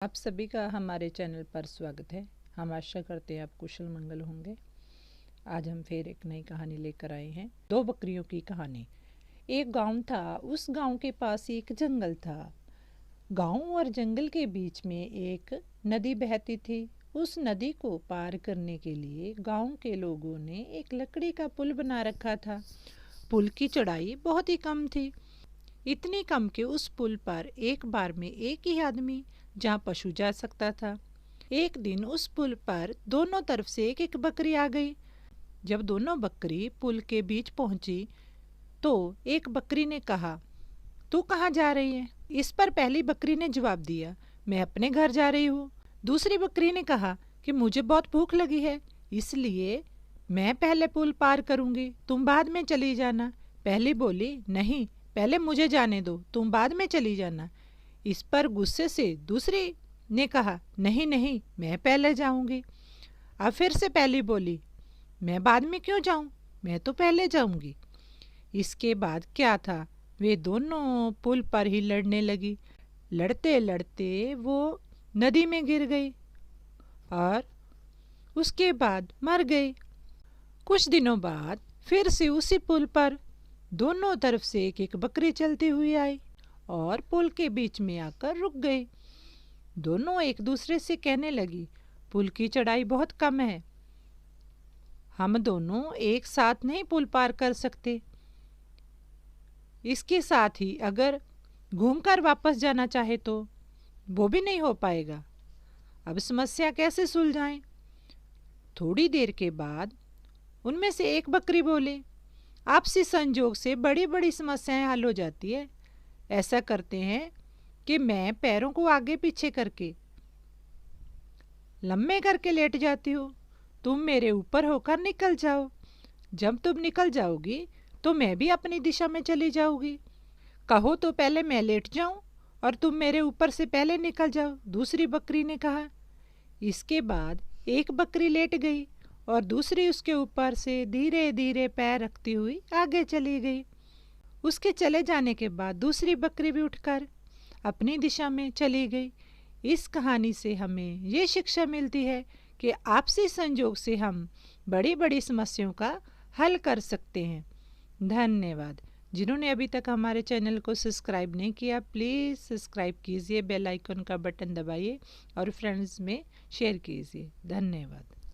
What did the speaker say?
आप सभी का हमारे चैनल पर स्वागत है। हम आशा करते हैं आप कुशल मंगल होंगे। आज हम फिर एक नई कहानी लेकर आए हैं, दो बकरियों की कहानी। एक गांव था, उस गांव के पास एक जंगल था। गांव और जंगल के बीच में एक नदी बहती थी। उस नदी को पार करने के लिए गांव के लोगों ने एक लकड़ी का पुल बना रखा था। पुल की चौड़ाई बहुत ही कम थी, इतनी कम कि उस पुल पर एक बार में एक ही आदमी जहाँ पशु जा सकता था। एक दिन उस पुल पर दोनों तरफ से एक एक बकरी आ गई। जब दोनों बकरी पुल के बीच पहुंची तो एक बकरी ने कहा, तू कहाँ जा रही है? इस पर पहली बकरी ने जवाब दिया, मैं अपने घर जा रही हूँ। दूसरी बकरी ने कहा कि मुझे बहुत भूख लगी है, इसलिए मैं पहले पुल पार करूंगी, तुम बाद में चली जाना। पहली बोली, नहीं, पहले मुझे जाने दो, तुम बाद में चली जाना। इस पर गुस्से से दूसरी ने कहा, नहीं नहीं, मैं पहले जाऊंगी। अब फिर से पहली बोली, मैं बाद में क्यों जाऊं, मैं तो पहले जाऊंगी। इसके बाद क्या था, वे दोनों पुल पर ही लड़ने लगी। लड़ते लड़ते वो नदी में गिर गई और उसके बाद मर गई। कुछ दिनों बाद फिर से उसी पुल पर दोनों तरफ से एक एक बकरी चलती हुई आई और पुल के बीच में आकर रुक गई। दोनों एक दूसरे से कहने लगी, पुल की चढ़ाई बहुत कम है, हम दोनों एक साथ नहीं पुल पार कर सकते। इसके साथ ही अगर घूमकर वापस जाना चाहे तो वो भी नहीं हो पाएगा। अब समस्या कैसे सुलझाएं? थोड़ी देर के बाद उनमें से एक बकरी बोली, आपसी संजोग से बड़ी बड़ी समस्याएं हल हो जाती है। ऐसा करते हैं कि मैं पैरों को आगे पीछे करके लम्बे करके लेट जाती हूँ, तुम मेरे ऊपर होकर निकल जाओ। जब तुम निकल जाओगी तो मैं भी अपनी दिशा में चली जाऊंगी। कहो तो पहले मैं लेट जाऊं और तुम मेरे ऊपर से पहले निकल जाओ, दूसरी बकरी ने कहा। इसके बाद एक बकरी लेट गई और दूसरी उसके ऊपर से धीरे धीरे पैर रखती हुई आगे चली गई। उसके चले जाने के बाद दूसरी बकरी भी उठकर अपनी दिशा में चली गई। इस कहानी से हमें ये शिक्षा मिलती है कि आपसी संयोग से हम बड़ी बड़ी समस्याओं का हल कर सकते हैं। धन्यवाद। जिन्होंने अभी तक हमारे चैनल को सब्सक्राइब नहीं किया, प्लीज़ सब्सक्राइब कीजिए, बेल आइकन का बटन दबाइए और फ्रेंड्स में शेयर कीजिए। धन्यवाद।